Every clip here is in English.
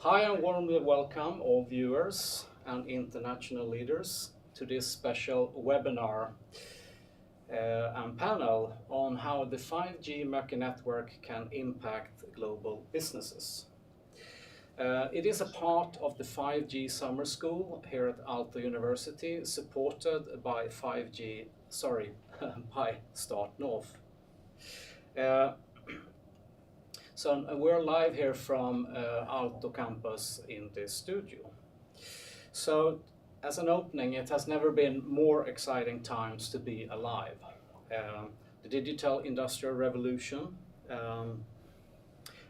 Hi and warmly welcome all viewers and international leaders to this special webinar and panel on how the 5G Mokki network can impact global businesses. It is a part of the 5G summer school here at Aalto University, supported by by Start North. So we're live here from Aalto campus in this studio. So as an opening, it has never been more exciting times to be alive. The digital industrial revolution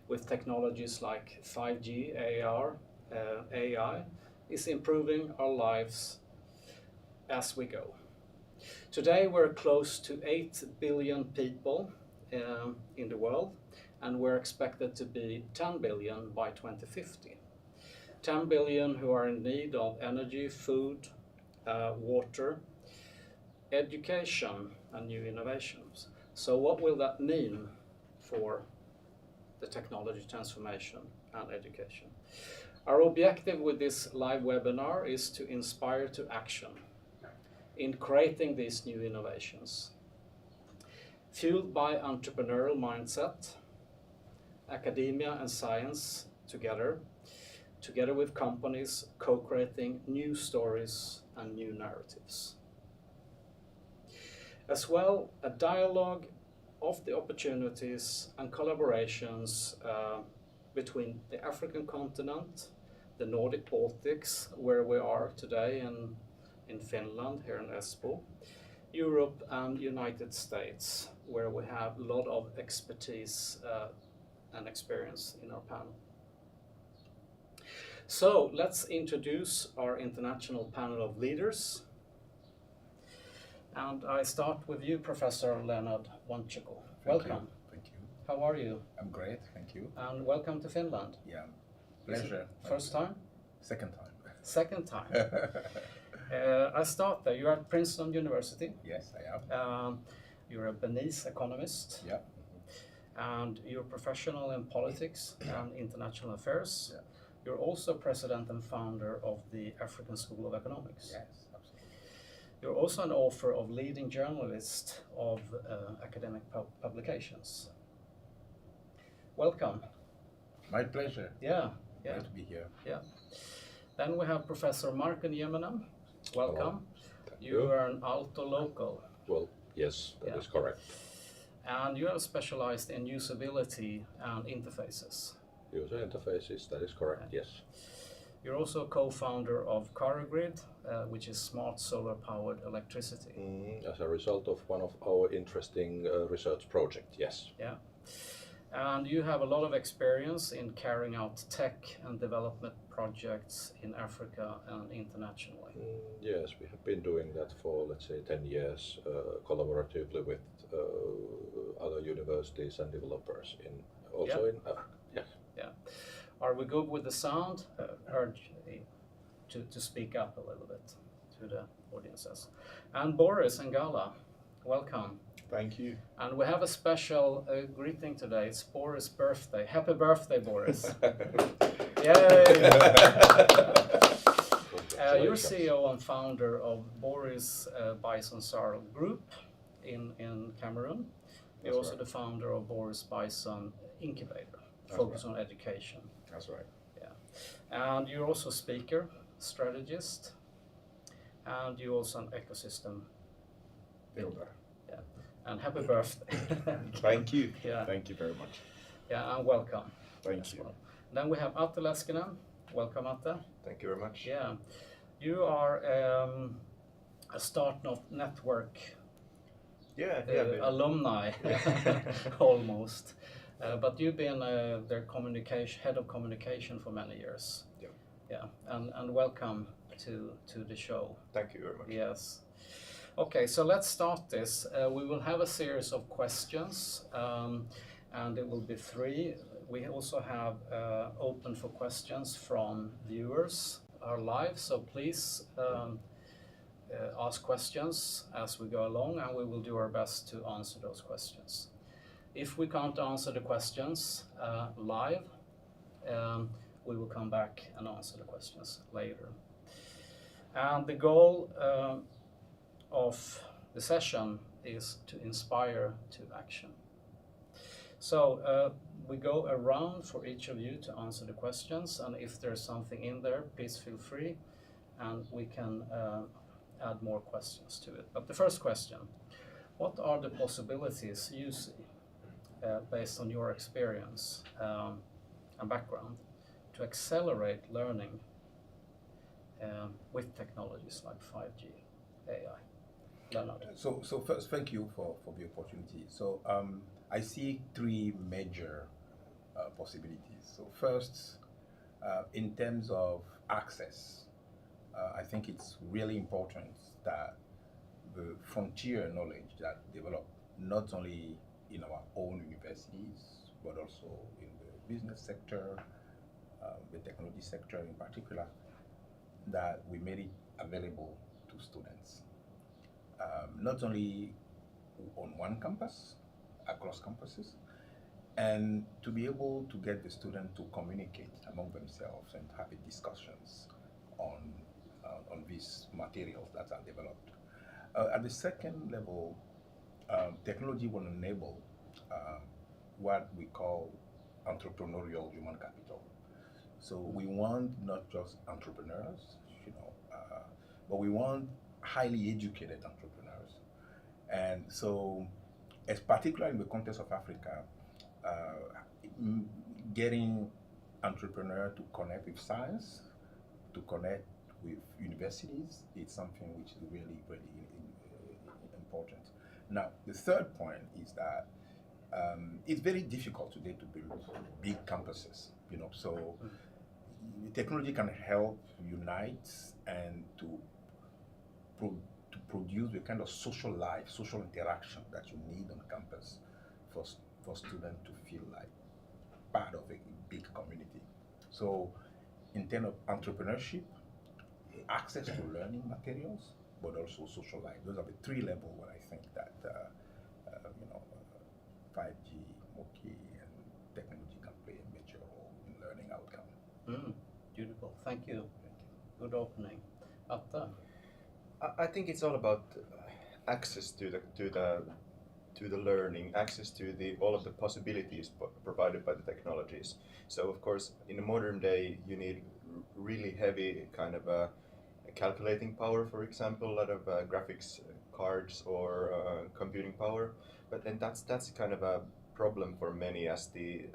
with technologies like 5G, AR, AI is improving our lives as we go. Today we're close to 8 billion people in the world, and we're expected to be 10 billion by 2050. 10 billion who are in need of energy, food, water, education, and new innovations. So what will that mean for the technology transformation and education? Our objective with this live webinar is to inspire to action in creating these new innovations, fueled by entrepreneurial mindset, academia and science together with companies co-creating new stories and new narratives. As well, a dialogue of the opportunities and collaborations between the African continent, the Nordic Baltics, where we are today in Finland, here in Espoo, Europe and United States, where we have a lot of expertise and experience in our panel. So let's introduce our international panel of leaders. And I start with you, Professor Leonard Whantchekon. Welcome. Thank you. How are you? I'm great, thank you. And welcome to Finland. Yeah, pleasure. First time? Second time. Second time. I start there. You're at Princeton University. Yes, I am. You're a Benise Economist. Yeah. And you're professional in politics and international affairs. Yeah. You're also president and founder of the African School of Economics. Yes, absolutely. You're also an author of leading journalist of academic publications. Welcome. My pleasure. Yeah. Great to be here. Yeah. Then we have Professor Marko Nieminen. Welcome. Thank You are an Aalto local. Well, yes, that is correct. And you have specialized in usability and interfaces. User interfaces, that is correct, yes. You're also a co-founder of Karugrid, which is smart solar-powered electricity. As a result of one of our interesting research projects, yes. Yeah. And you have a lot of experience in carrying out tech and development projects in Africa and internationally. Yes, we have been doing that for, let's say, 10 years, collaboratively with other universities and developers in Africa. Yes. Yeah. Are we good with the sound? Urge to speak up a little bit to the audiences. And Boris Ngala, welcome. Thank you. And we have a special greeting today. It's Boris' birthday. Happy birthday, Boris. Yay! You're CEO and founder of Boris Bizon Sarl Group in Cameroon. You're also the founder of Boris Bizon Incubator, focus on education. That's right. Yeah. And you're also a speaker, strategist, and you're also an ecosystem builder. Yeah. And happy birthday. Thank you. Yeah. Thank you very much. Yeah, and welcome. Thank you. Well. Then we have Atte Leskinen. Welcome, Atte. Thank you very much. Yeah. You are a Start North network alumni, almost. But you've been their head of communication for many years. Yeah. Yeah, and welcome to the show. Thank you very much. Yes. Okay, so let's start this. We will have a series of questions, and it will be 3. We also have open for questions from viewers are live, so please ask questions as we go along, and we will do our best to answer those questions. If we can't answer the questions live, we will come back and answer the questions later. And the goal of the session is to inspire to action. So we go around for each of you to answer the questions, and if there's something in there, please feel free, and we can add more questions to it. But the first question, what are the possibilities you see, based on your experience and background, to accelerate learning with technologies like 5G, AI? Leonard. So first, thank you for the opportunity. So I see three major possibilities. So first, in terms of access, I think it's really important that the frontier knowledge that develop not only in our own universities, but also in the business sector, the technology sector in particular, that we made it available to students. Not only on one campus, across campuses, and to be able to get the student to communicate among themselves and have discussions on these materials that are developed. At the second level, technology will enable what we call entrepreneurial human capital. So we want not just entrepreneurs, but we want highly educated entrepreneurs. And so, as particularly in the context of Africa, getting entrepreneurs to connect with science, to connect with universities, is something which is really, really important. Now, the third point is that it's very difficult today to build big campuses, so technology can help unite and to produce the kind of social life, social interaction that you need on campus for students to feel like part of a big community. So in terms of entrepreneurship, access to learning materials, but also social life. Those are the three levels where I think that 5G, Mokki, and technology can play a major role in learning outcome. Beautiful, thank you. Good opening. Atta? I think it's all about access to the learning, access to all of the possibilities provided by the technologies. So of course, in the modern day, you need really heavy kind of calculating power, for example, a lot of graphics cards or computing power. But then that's kind of a problem for many as the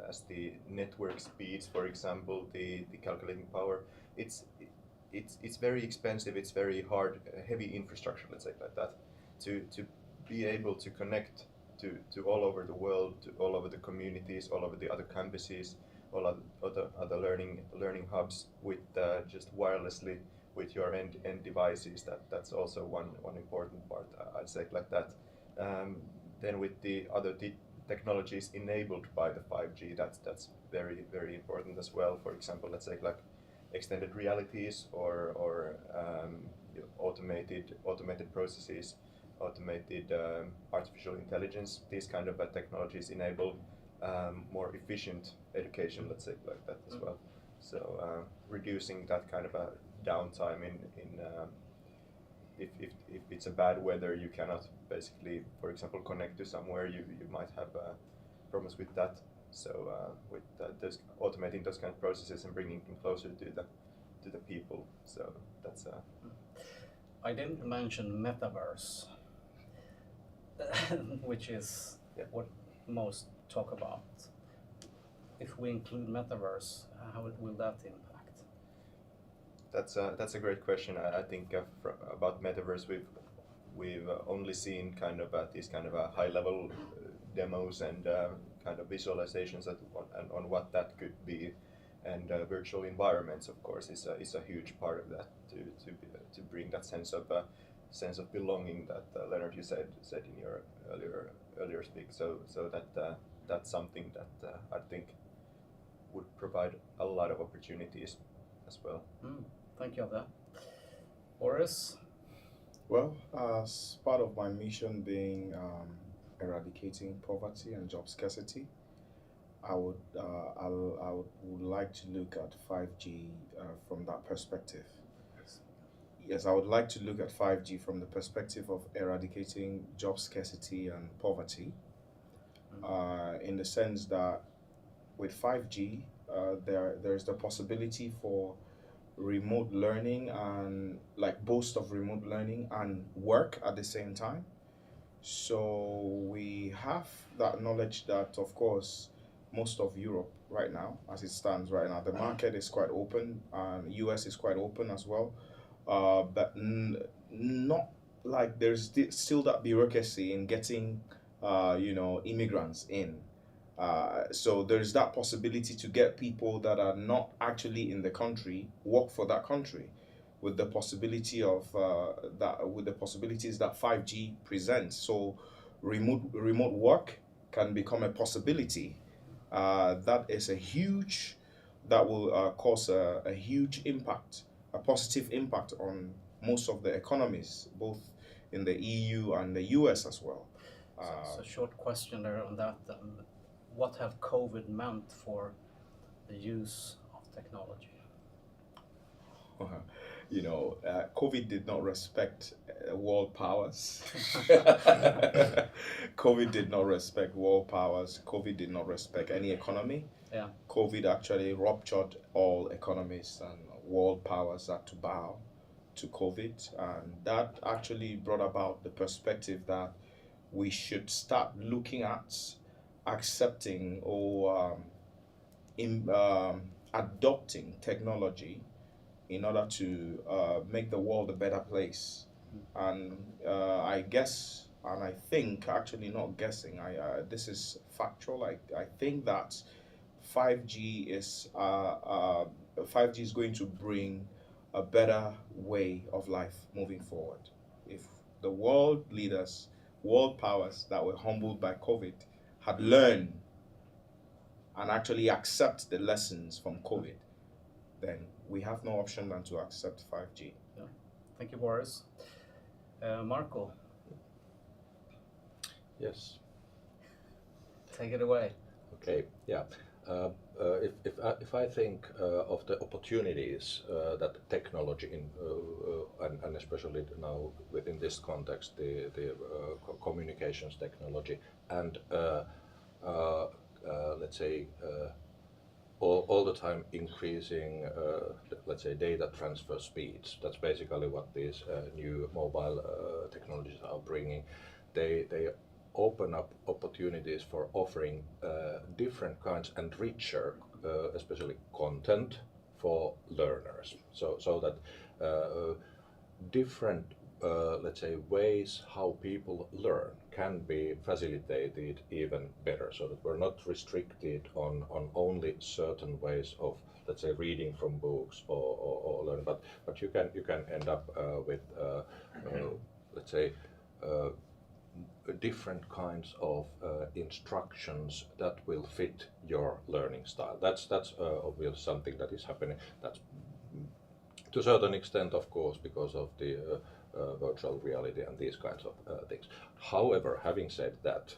network speeds, for example, the calculating power. It's very expensive. It's very hard, heavy infrastructure, let's say like that, to be able to connect to all over the world, to all over the communities, all over the other campuses, all other learning hubs with just wirelessly with your end devices. That's also one important part, I'd say like that. Then with the other technologies enabled by the 5G, that's very, very important as well. For example, let's say like extended realities or automated processes, automated artificial intelligence. These kind of technologies enable more efficient education, let's say like that as well. So reducing that kind of a downtime in if it's a bad weather, you cannot basically, for example, connect to somewhere. You might have problems with that. So with those automating those kind of processes and bringing them closer to the people. So that's. I didn't mention metaverse, which is what most talk about. If we include metaverse, how will that impact? That's a great question. I think about metaverse, we've only seen kind of these kind of high level demos and kind of visualizations on what that could be, and virtual environments, of course, is a huge part of that to bring that sense of belonging that Leonard, you said in your earlier speak. So that's something that I think would provide a lot of opportunities as well. Thank you for that. Boris? Well, as part of my mission being eradicating poverty and job scarcity, would like to look at 5G from that perspective. Yes, I would like to look at 5G from the perspective of eradicating job scarcity and poverty, in the sense that with 5G, there's the possibility for remote learning and like boast of remote learning and work at the same time. So we have that knowledge that, of course, most of Europe right now, as it stands right now, the market is quite open, and US is quite open as well. But not like there's still that bureaucracy in getting, immigrants in. So there's that possibility to get people that are not actually in the country work for that country, with the possibility of with the possibilities that 5G presents. So remote work can become a possibility. That will cause a huge impact, a positive impact on most of the economies, both in the EU and the US as well. So short question there on that then. What have COVID meant for the use of technology? COVID did not respect world powers. COVID did not respect world powers. COVID did not respect any economy. Yeah. COVID actually ruptured all economies, and world powers had to bow to COVID. And that actually brought about the perspective that we should start looking at accepting or adopting technology in order to make the world a better place. And I guess, and I think, actually not guessing, this is factual, I think that 5G is 5G is going to bring a better way of life moving forward. If the world leaders, world powers that were humbled by COVID had learned and actually accept the lessons from COVID, then we have no option than to accept 5G. Yeah. Thank you, Boris. Marko. Yes. Take it away. Okay. Yeah. If I think of the opportunities that technology and especially now within this context, the communications technology and let's say all the time increasing let's say data transfer speeds. That's basically what these new mobile technologies are bringing. They open up opportunities for offering different kinds and richer, especially content for learners. So that different, let's say, ways how people learn can be facilitated even better, so that we're not restricted on only certain ways of, let's say, reading from books or learn, but you can end up with let's say different kinds of instructions that will fit your learning style. That's obviously something that is happening. That's to a certain extent, of course, because of the virtual reality and these kinds of things. However, having said that,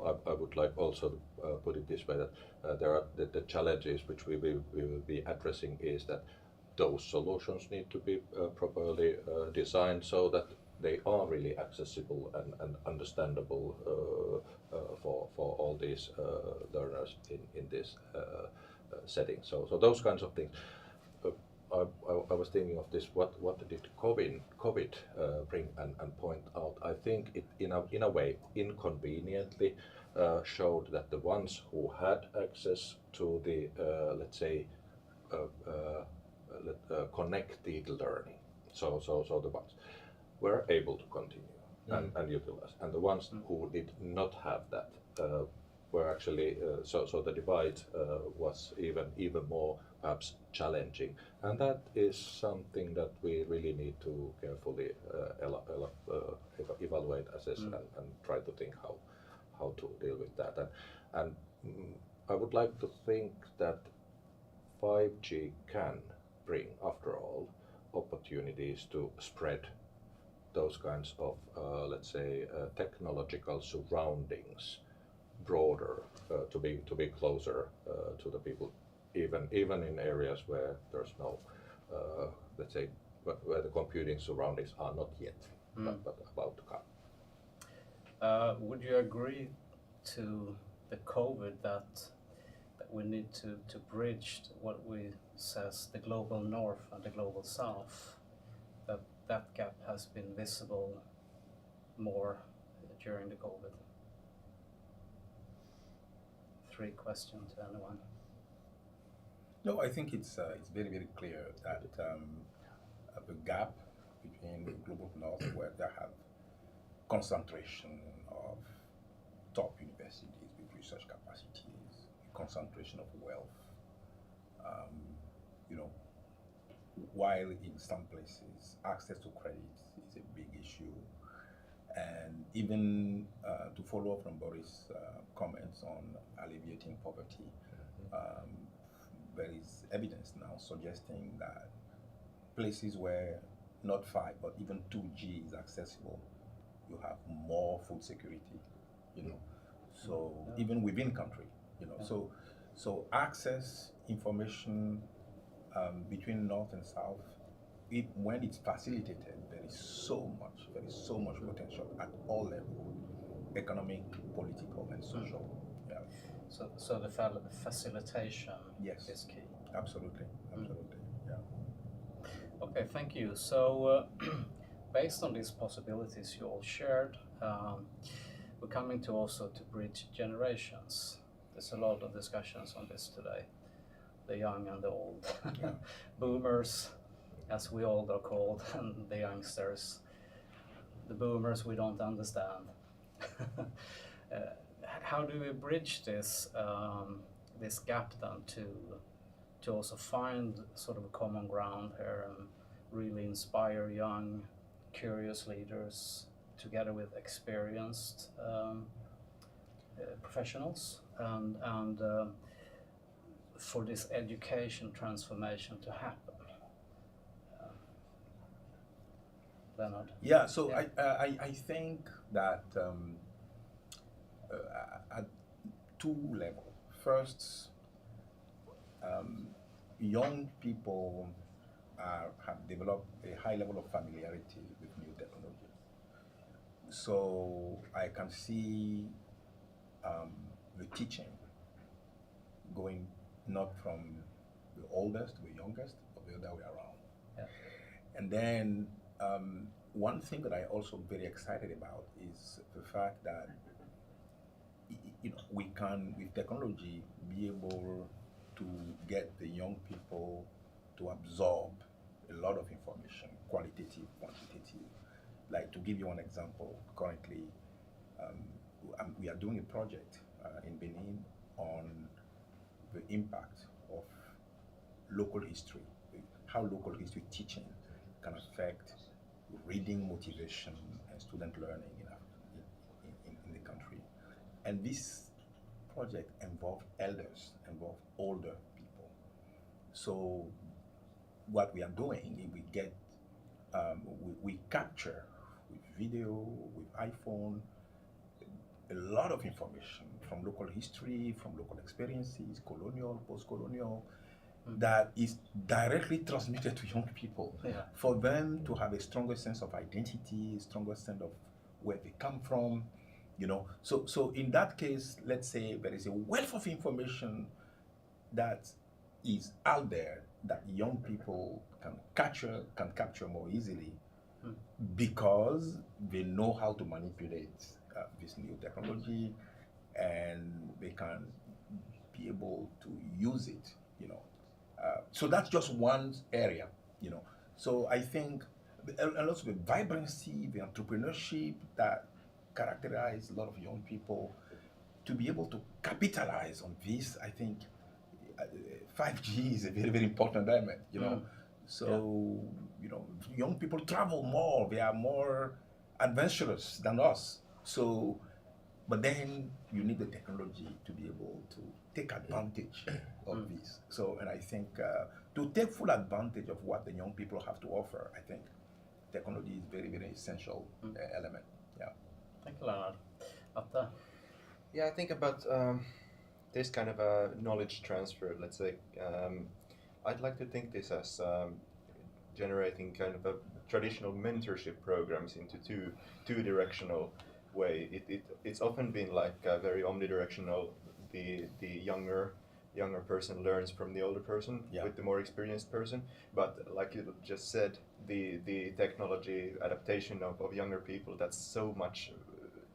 I would like also to put it this way, that there are the challenges which we will be addressing is that those solutions need to be properly designed so that they are really accessible and understandable for all these learners in this setting. So those kinds of things. I was thinking of this. What did COVID bring and point out? I think it in a way inconveniently showed that the ones who had access to the let's say connected learning, so the ones were able to continue and utilize, and the ones who did not have that were actually so the divide was even more perhaps challenging, and that is something that we really need to carefully evaluate, assess, and try to think how to deal with that. And I would like to think that 5G can bring, after all, opportunities to spread those kinds of, let's say, technological surroundings broader, to be closer to the people, even in areas where there's no, let's say, where the computing surroundings are not yet, but about to come. Would you agree to the COVID that we need to bridge what we says the global north and the global south, that gap has been visible more during the COVID? 3 questions to anyone. No, I think it's very, very clear that the gap between the global north, where they have concentration of top universities with research capacities, concentration of wealth, while in some places access to credit is a big issue. And even to follow up from Boris' comments on alleviating poverty, there is evidence now suggesting that places where not 5 but even 2G is accessible, you have more food security, So even within country, so access, information between north and south, when it's facilitated, there is so much potential at all levels, economic, political, and social. Yeah. So the facilitation is key. Absolutely. Yeah. Okay, thank you. So based on these possibilities you all shared, we're coming to also to bridge generations. There's a lot of discussions on this today, the young and the old, boomers, as we all are called, and the youngsters. The boomers we don't understand. How do we bridge this this gap then to also find sort of a common ground here and really inspire young, curious leaders together with experienced professionals and for this education transformation to happen? Leonard? Yeah, so I think that at 2 levels. First, young people have developed a high level of familiarity with new technology. So I can see the teaching going not from the oldest to the youngest, but the other way around. Yeah. And then one thing that I also very excited about is the fact that we can, with technology, be able to get the young people to absorb a lot of information, qualitative, quantitative. Like, to give you one example, currently we are doing a project in Benin on the impact of local history, how local history teaching can affect reading motivation and student learning in the country. And this project involved elders, involved older people. So what we are doing is we get, we capture with video, with iPhone, a lot of information from local history, from local experiences, colonial, post-colonial, that is directly transmitted to young people for them to have a stronger sense of identity, a stronger sense of where they come from, So in that case, let's say there is a wealth of information that is out there that young people can capture more easily because they know how to manipulate this new technology, and they can be able to use it, So that's just one area, So I think, and also the vibrancy, the entrepreneurship that characterize a lot of young people, to be able to capitalize on this, I think 5G is a very, very important element, So, young people travel more, they are more adventurous than us. So, but then you need the technology to be able to take advantage of this. So, and I think to take full advantage of what the young people have to offer, I think technology is very, very essential element. Yeah. Thank you, Leonard. Atte? Yeah, I think about this kind of a knowledge transfer. Let's say I'd like to think this as generating kind of a traditional mentorship programs into two directional way. It's often been like very omnidirectional. The younger person learns from the older person with the more experienced person. But like you just said, the technology adaptation of younger people, that's so much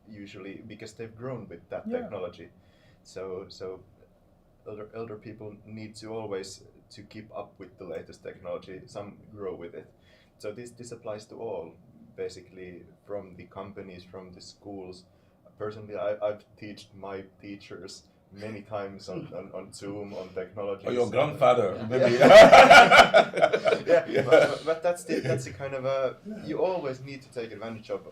usually because they've grown with that technology. So elder people need to always to keep up with the latest technology. Some grow with it. So this applies to all, basically, from the companies, from the schools. Personally, I've taught my teachers many times on Zoom, on technology. Or your grandfather, maybe. But that's the kind of you always need to take advantage of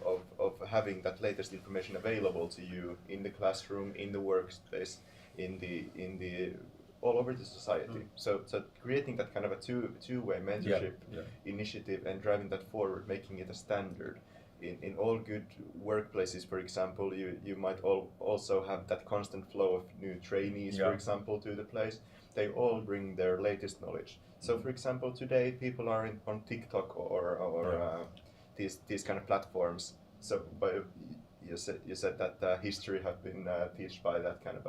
having that latest information available to you in the classroom, in the workspace, in the all over the society. So creating that kind of a two-way mentorship initiative and driving that forward, making it a standard. In all good workplaces, for example, you might also have that constant flow of new trainees, for example, to the place. They all bring their latest knowledge. So, for example, today people are on TikTok or these kind of platforms. So, you said that history have been taught by that kind of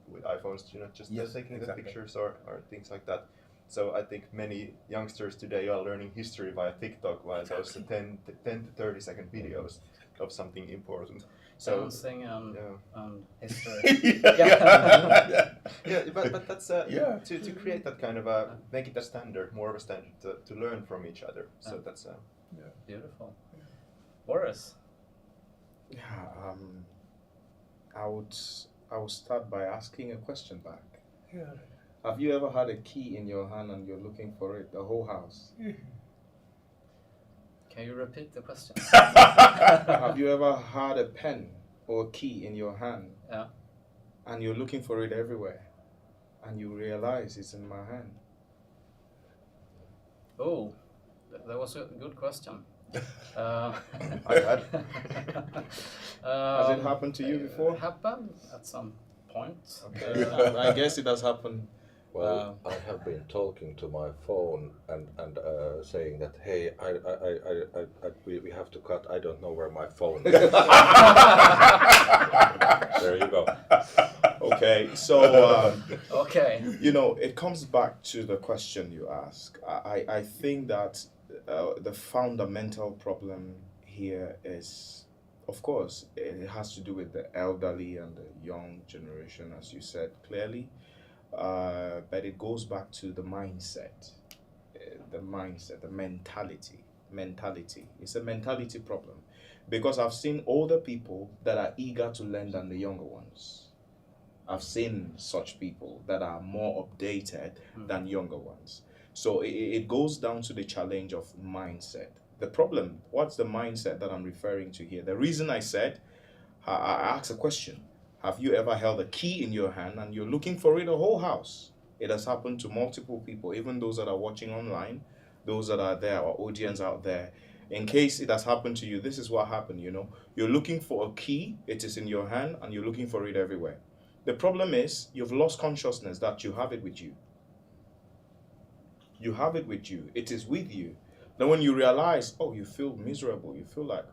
with iPhones, just taking the pictures or things like that. So I think many youngsters today are learning history via TikTok, via those 10 to 30 second videos of something important. So dancing and history. But that's to create that kind of make it a standard, more of a standard to learn from each other. So that's beautiful. Boris. Yeah, I would start by asking a question back. Yeah. Have you ever had a key in your hand and you're looking for it, the whole house? Can you repeat the question? Have you ever had a pen or a key in your hand and you're looking for it everywhere and you realize it's in my hand? Oh, that was a good question. I had. Has it happened to you before? It happened at some point. Okay. I guess it has happened. Well, I have been talking to my phone and saying that, hey, we have to cut. I don't know where my phone is. There you go. Okay, so okay, it comes back to the question you ask. I think that the fundamental problem here is, of course, it has to do with the elderly and the young generation, as you said clearly. But it goes back to the mindset, the mentality. It's a mentality problem, because I've seen older people that are eager to learn than the younger ones. I've seen such people that are more updated than younger ones. So it goes down to the challenge of mindset. The problem, what's the mindset that I'm referring to here? The reason I said, I asked a question. Have you ever held a key in your hand and you're looking for it a whole house? It has happened to multiple people, even those that are watching online, those that are there, our audience out there. In case it has happened to you, this is what happened, You're looking for a key, it is in your hand, and you're looking for it everywhere. The problem is, you've lost consciousness that you have it with you. You have it with you. It is with you. Then when you realize, you feel miserable. You feel like,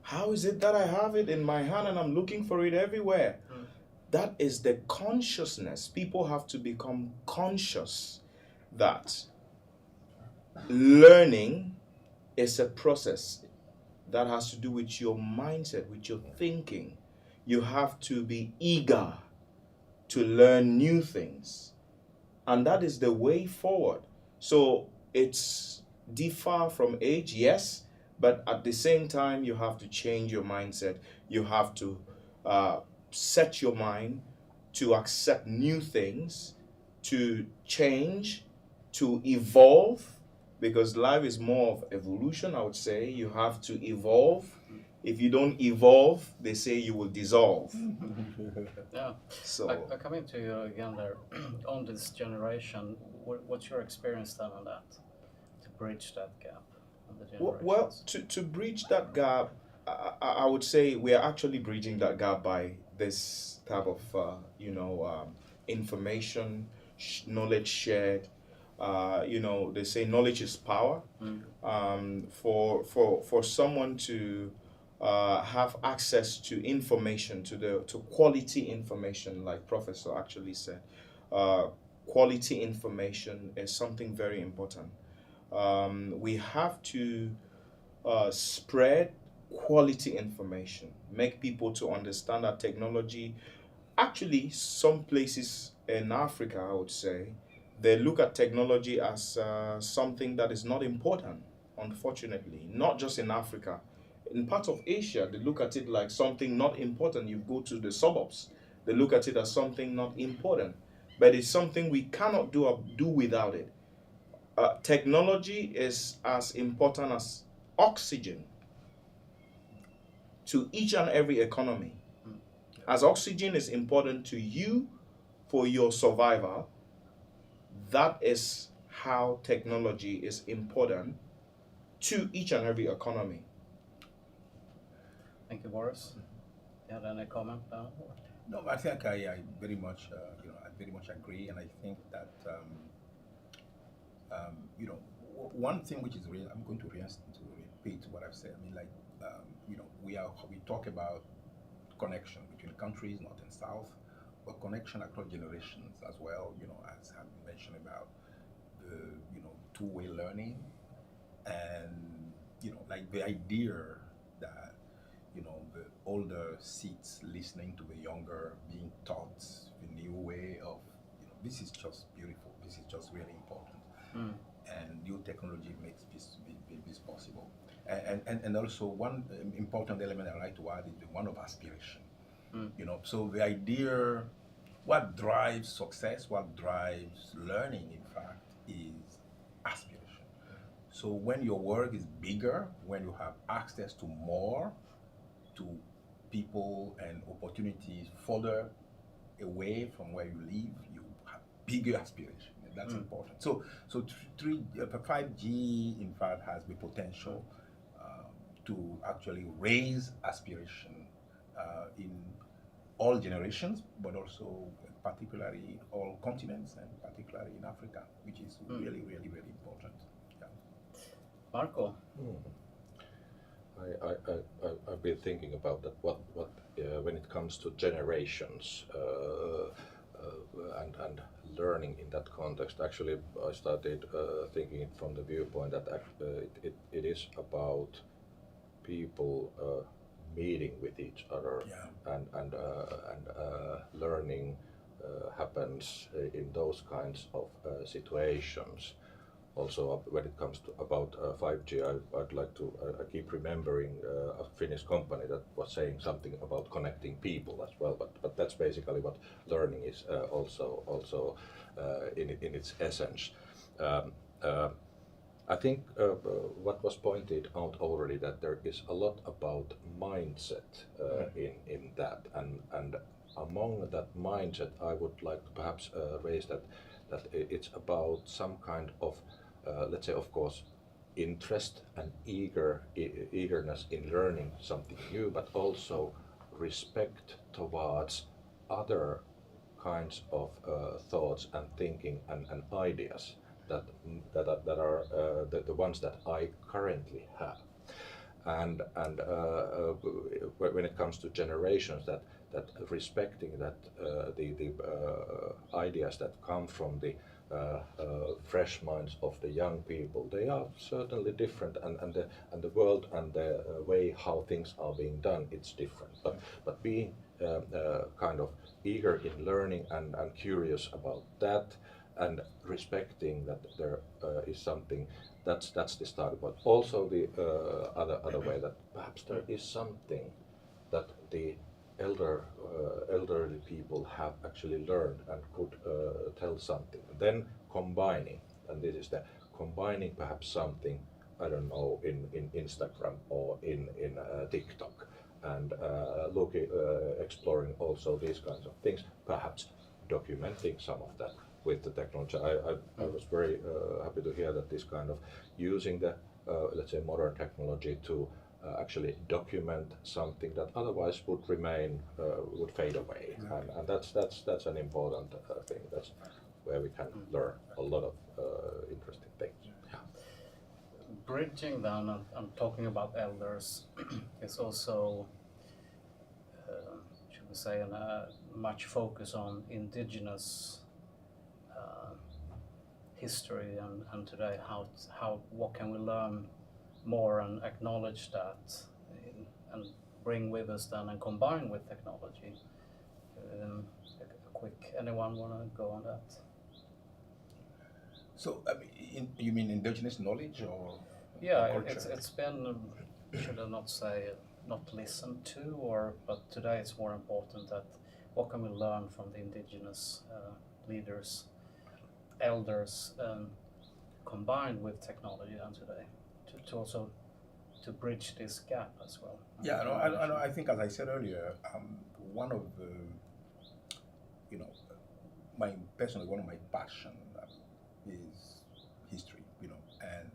how is it that I have it in my hand and I'm looking for it everywhere? That is the consciousness. People have to become conscious that learning is a process that has to do with your mindset, with your thinking. You have to be eager to learn new things. And that is the way forward. So it's differ from age, yes, but at the same time, you have to change your mindset. You have to set your mind to accept new things, to change, to evolve, because life is more of evolution, I would say. You have to evolve. If you don't evolve, they say you will dissolve. Yeah. So I come into you again there on this generation. What's your experience then on that, to bridge that gap on the generations? Well, to bridge that gap, I would say we are actually bridging that gap by this type of information, knowledge shared. They say knowledge is power. For someone to have access to information, to quality information, like Professor actually said, quality information is something very important. We have to spread quality information, make people to understand that technology. Actually, some places in Africa, I would say, they look at technology as something that is not important, unfortunately. Not just in Africa. In parts of Asia, they look at it like something not important. You go to the suburbs, they look at it as something not important. But it's something we cannot do without it. Technology is as important as oxygen to each and every economy. As oxygen is important to you for your survival, that is how technology is important to each and every economy. Thank you, Boris. You had any comment now? No, I think I very much, I very much agree, and I think that, one thing which is real, I'm going to repeat what I've said. I mean, like, we talk about connection between countries, north and south, but connection across generations as well. As I mentioned about the, two-way learning, and like the idea that the older sits listening to the younger, being taught the new way of, this is just beautiful. This is just really important. And new technology makes this possible. And also one important element I like to add is the one of aspiration. So the idea, what drives success, what drives learning, in fact, is aspiration. So when your work is bigger, when you have access to more, to people and opportunities further away from where you live, you have bigger aspiration, and that's important. So 5G, in fact, has the potential to actually raise aspiration in all generations, but also particularly all continents, and particularly in Africa, which is really, really, really important. Yeah. Marko? I've been thinking about that. What when it comes to generations and learning in that context. Actually, I started thinking it from the viewpoint that it is about people meeting with each other, and learning happens in those kinds of situations. Also, when it comes to about 5G, I'd like to keep remembering a Finnish company that was saying something about connecting people as well. But that's basically what learning is also in its essence. I think what was pointed out already, that there is a lot about mindset in that, and among that mindset, I would like to perhaps raise that it's about some kind of let's say, of course, interest and eagerness in learning something new, but also respect towards other kinds of thoughts and thinking and ideas that are the ones that I currently have. And when it comes to generations, that respecting that the ideas that come from the fresh minds of the young people, they are certainly different, and the world and the way how things are being done, it's different. But being kind of eager in learning and curious about that, and respecting that there is something, that's the start. But also the other way, that perhaps there is something that the elderly people have actually learned and could tell something. Then combining, and this is the combining perhaps something, I don't know, in Instagram or in TikTok, and exploring also these kinds of things, perhaps documenting some of that with the technology. I was very happy to hear that this kind of using the let's say modern technology to actually document something that otherwise would remain, would fade away, and that's an important thing. That's where we can learn a lot of interesting things. Bridging then and talking about elders is also, should we say, much focus on indigenous history and today what can we learn more and acknowledge that and bring with us then and combine with technology. A quick, anyone want to go on that? So, I mean, you mean indigenous knowledge or Yeah, culture? it's been, should I not say, not listened to, but today it's more important that what can we learn from the indigenous leaders, elders, combined with technology and today, to also to bridge this gap as well. Yeah, no, I think, as I said earlier, one of the, personally, one of my passion is history, and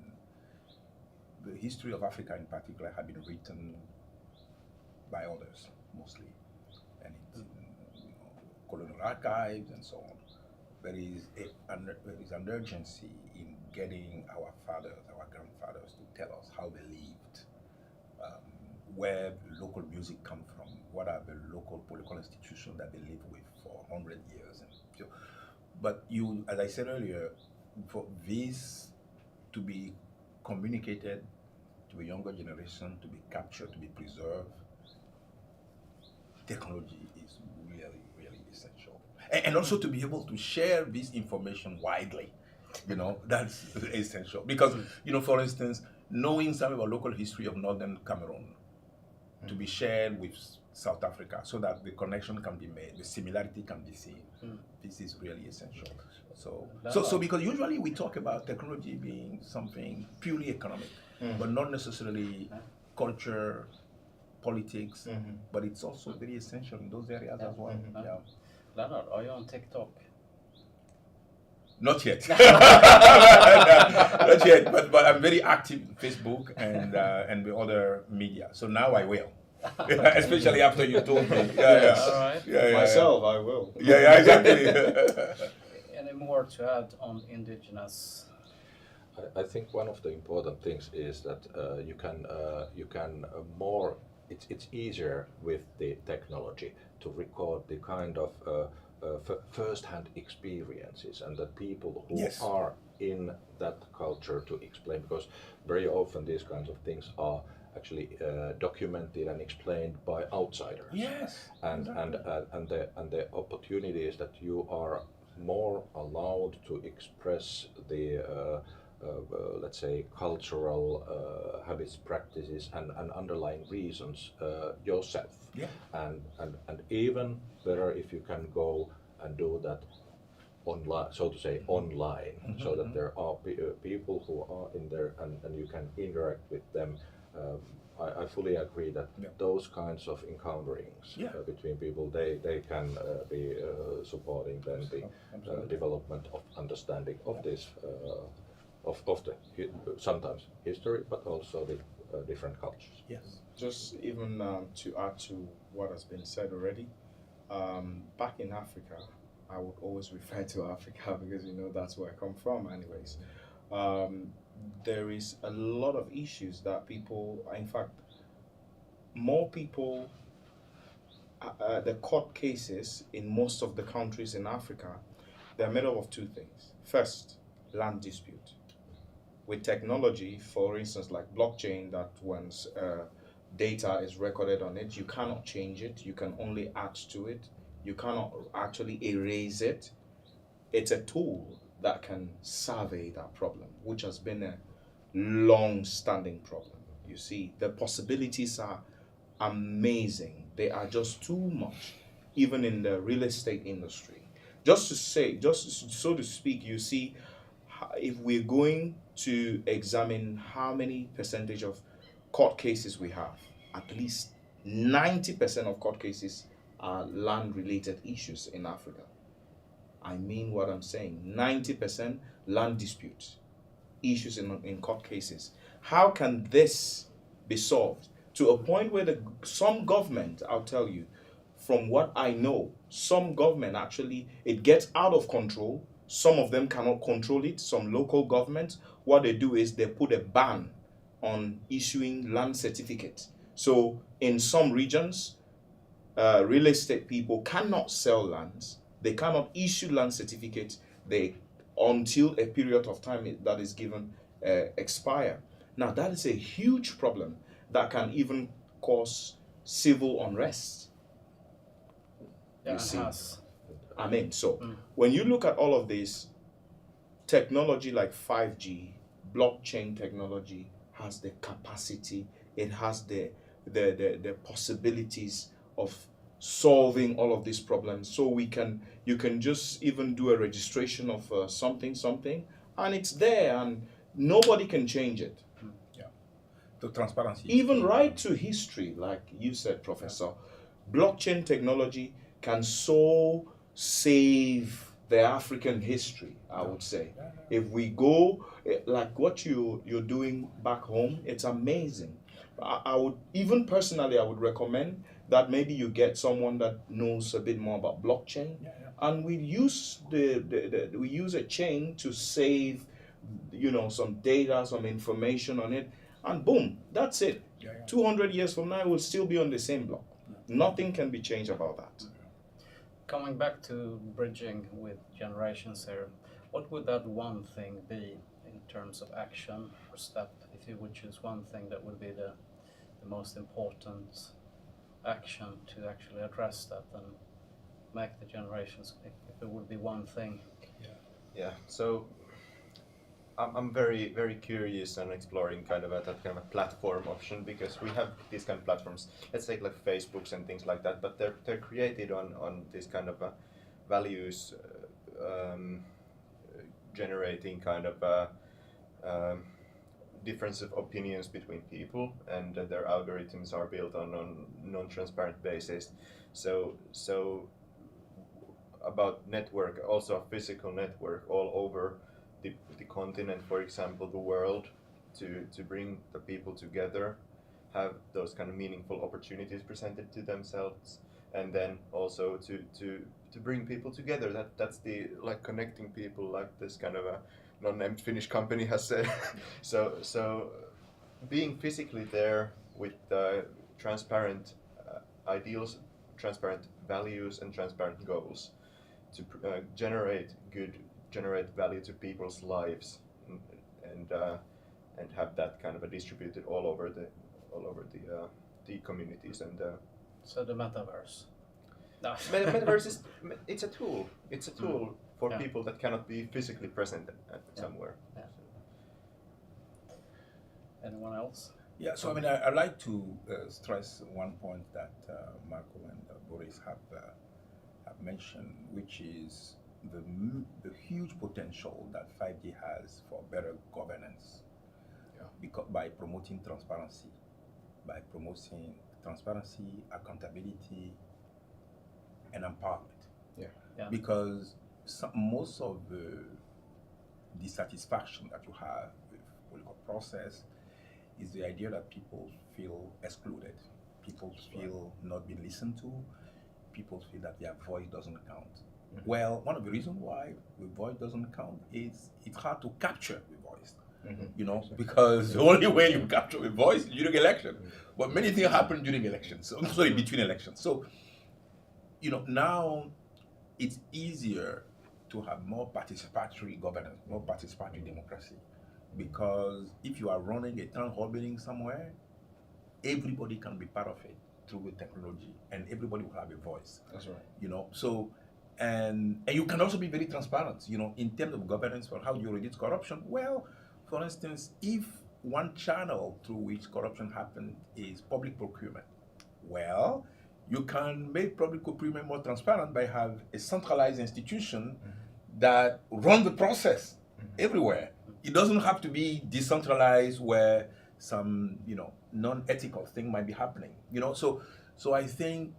the history of Africa in particular had been written by others mostly, and it's in colonial archives and so on. There is an urgency in getting our fathers, our grandfathers to tell us how they lived, where local music come from, what are the local political institutions that they live with for 100 years. And so, but as I said earlier, for this to be communicated to a younger generation, to be captured, to be preserved, technology is really, really essential. And also to be able to share this information widely, that's essential. Because, for instance, knowing some about local history of northern Cameroon to be shared with South Africa so that the connection can be made, the similarity can be seen. This is really essential. So because usually we talk about technology being something purely economic, but not necessarily culture, politics, but it's also very essential in those areas as well. Yeah. Leonard, are you on TikTok? Not yet. Not yet, but I'm very active on Facebook and the other media. So now I will. Especially after you told me. Yeah. All right. Myself, I will. Yeah, exactly. I more to add on indigenous? I think one of the important things is that you can more. It's easier with the technology to record the kind of first-hand experiences and the people who Yes. are in that culture to explain, because very often these kinds of things are actually documented and explained by outsiders. Yes. And the opportunities that you are more allowed to express the let's say cultural habits, practices, and underlying reasons yourself. Yeah. And even better if you can go and do that online, so to say online, so that there are people who are in there and you can interact with them. I fully agree that those kinds of encounterings between people, they can be supporting then the development of understanding of this of the sometimes history, but also the different cultures. Yes. Just even to add to what has been said already, back in Africa, I would always refer to Africa because that's where I come from anyways. There is a lot of issues that people, in fact, more people, the court cases in most of the countries in Africa, they're made up of two things. First, land dispute. With technology, for instance, like blockchain, that once data is recorded on it, you cannot change it, you can only add to it, you cannot actually erase it. It's a tool that can survey that problem, which has been a long-standing problem. You see, the possibilities are amazing. They are just too much, even in the real estate industry. Just so to speak, you see, if we're going to examine how many percentage of court cases we have, at least 90% of court cases are land-related issues in Africa. I mean what I'm saying. 90% land disputes, issues in court cases. How can this be solved? to a point where some government, I'll tell you, from what I know, some government actually, it gets out of control. Some of them cannot control it. Some local governments, what they do is they put a ban on issuing land certificates. So in some regions, real estate people cannot sell lands. They cannot issue land certificates until a period of time that is given expire. Now that is a huge problem that can even cause civil unrest. Yeah, You it see. has. I mean, so when you look at all of this, technology like 5G, blockchain technology has the capacity, it has the possibilities of solving all of these problems. So you can just even do a registration of something, and it's there, and nobody can change it. The transparency. Even right to history, like you said, Professor, blockchain technology can so save the African history, I would say. If we go like what you're doing back home, it's amazing. I would, even personally, I would recommend that maybe you get someone that knows a bit more about blockchain, and we use we use a chain to save, some data, some information on it, and boom, that's it. 200 years from now, we'll still be on the same block. Nothing can be changed about that. Coming back to bridging with generations here, what would that one thing be in terms of action or step? If you would choose one thing, that would be the most important action to actually address that and make the generations, if it would be one thing. Yeah, so I'm very, very curious on exploring kind of that kind of a platform option, because we have these kind of platforms, let's take like Facebooks and things like that, but they're created on this kind of values generating kind of difference of opinions between people, and their algorithms are built on non-transparent basis. So about network, also a physical network all over the continent, for example, the world, to bring the people together, have those kind of meaningful opportunities presented to themselves, and then also to bring people together. That's the, like, connecting people, like this kind of a non-named Finnish company has said. so being physically there with transparent ideals, transparent values, and transparent goals to generate value to people's lives, and have that kind of a distributed all over the communities. And So the metaverse. No. metaverse is it's a tool. It's a tool for Yeah. people that cannot be physically present somewhere. Yeah. Anyone else? Yeah, so I mean, I'd like to stress one point that Marko and Boris have mentioned, which is the huge potential that 5G has for better governance, by promoting transparency, accountability, and empowerment. Yeah. Because most of the dissatisfaction that you have with political process is the idea that people feel excluded, people feel not being listened to, people feel that their voice doesn't count. Mm-hmm. Well, one of the reasons why the voice doesn't count is it's hard to capture the voice. Mm-hmm. Because the only way you capture the voice is during election. Mm-hmm. But many things happen during elections. So, between elections. So, now it's easier to have more participatory governance, more participatory democracy. Because if you are running a town hall meeting somewhere, everybody can be part of it through the technology, and everybody will have a voice. That's right. So, and you can also be very transparent, in terms of governance for how you reduce corruption. Well, for instance, if one channel through which corruption happens is public procurement, well, you can make public procurement more transparent by having a centralized institution that runs the process everywhere. It doesn't have to be decentralized where some, non-ethical thing might be happening. So I think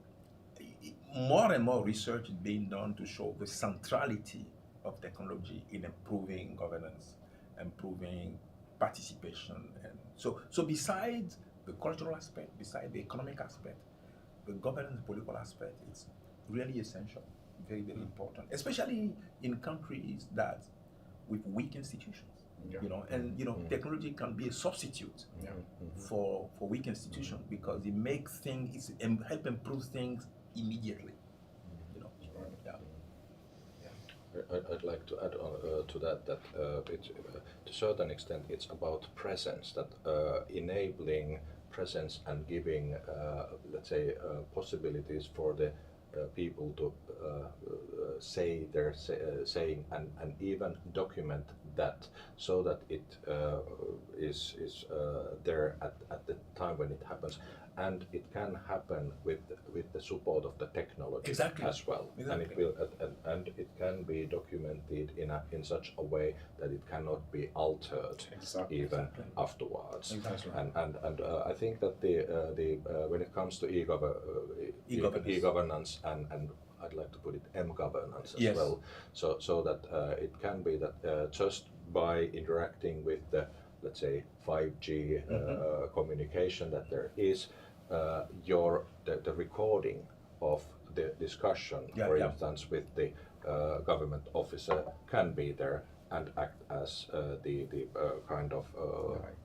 more and more research is being done to show the centrality of technology in improving governance, improving participation. And so besides the cultural aspect, beside the economic aspect, the governance political aspect, it's really essential, very, very important, especially in countries that with weak institutions. And technology can be a substitute for weak institutions because it makes things, help improve things immediately. I'd like to add on to that it's, to a certain extent it's about presence, that enabling presence and giving, let's say, possibilities for the people to say their saying and even document that, so that it is there at the time when it happens, and it can happen with the support of the technology as well. Exactly. And it will and it can be documented in such a way that it cannot be altered even afterwards. And I think that the when it comes to e-governance and I'd like to put it m-governance as well, so that it can be that just by interacting with the, let's say, 5G communication that there is, the recording of the discussion, for instance, with the government officer can be there and act as the kind of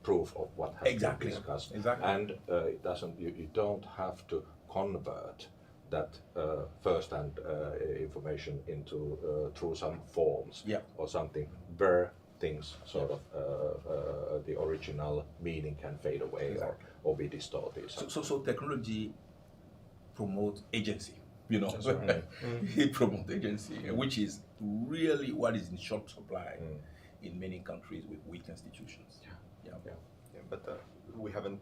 proof of what has been discussed. And it doesn't. You don't have to convert that first-hand information into through some forms or something where things sort of the original meaning can fade away or be distorted. So technology promotes agency, it promotes agency, which is really what is in short supply in many countries with weak institutions. But we haven't.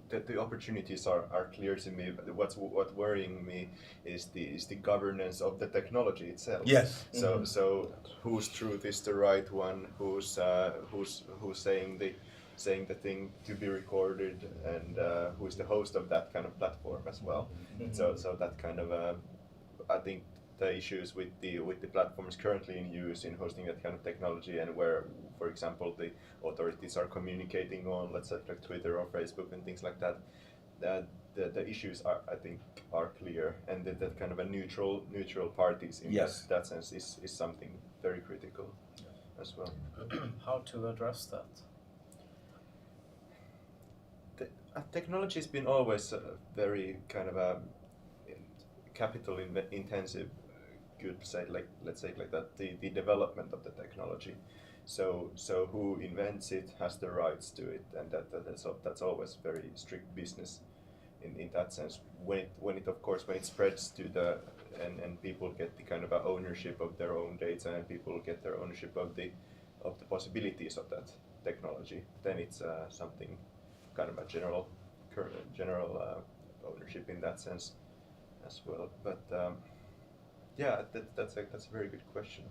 The opportunities are clear to me. But what's worrying me is the governance of the technology itself. So whose truth is the right one? Who's saying the thing to be recorded, and who's the host of that kind of platform as well. So that kind of I think the issues with the platforms currently in use in hosting that kind of technology, and where, for example, the authorities are communicating on, let's say, like Twitter or Facebook and things like that, the issues I think are clear, and that kind of a neutral parties in that sense is something very critical as well. How to address that? Technology has been always very kind of a capital intensive, let's say like that, the development of the technology. So who invents it has the rights to it, and that's always very strict business in that sense. When it spreads to the and people get the kind of a ownership of their own data, and people get their ownership of the possibilities of that technology, then it's something kind of a general ownership in that sense as well. But that's a very good question.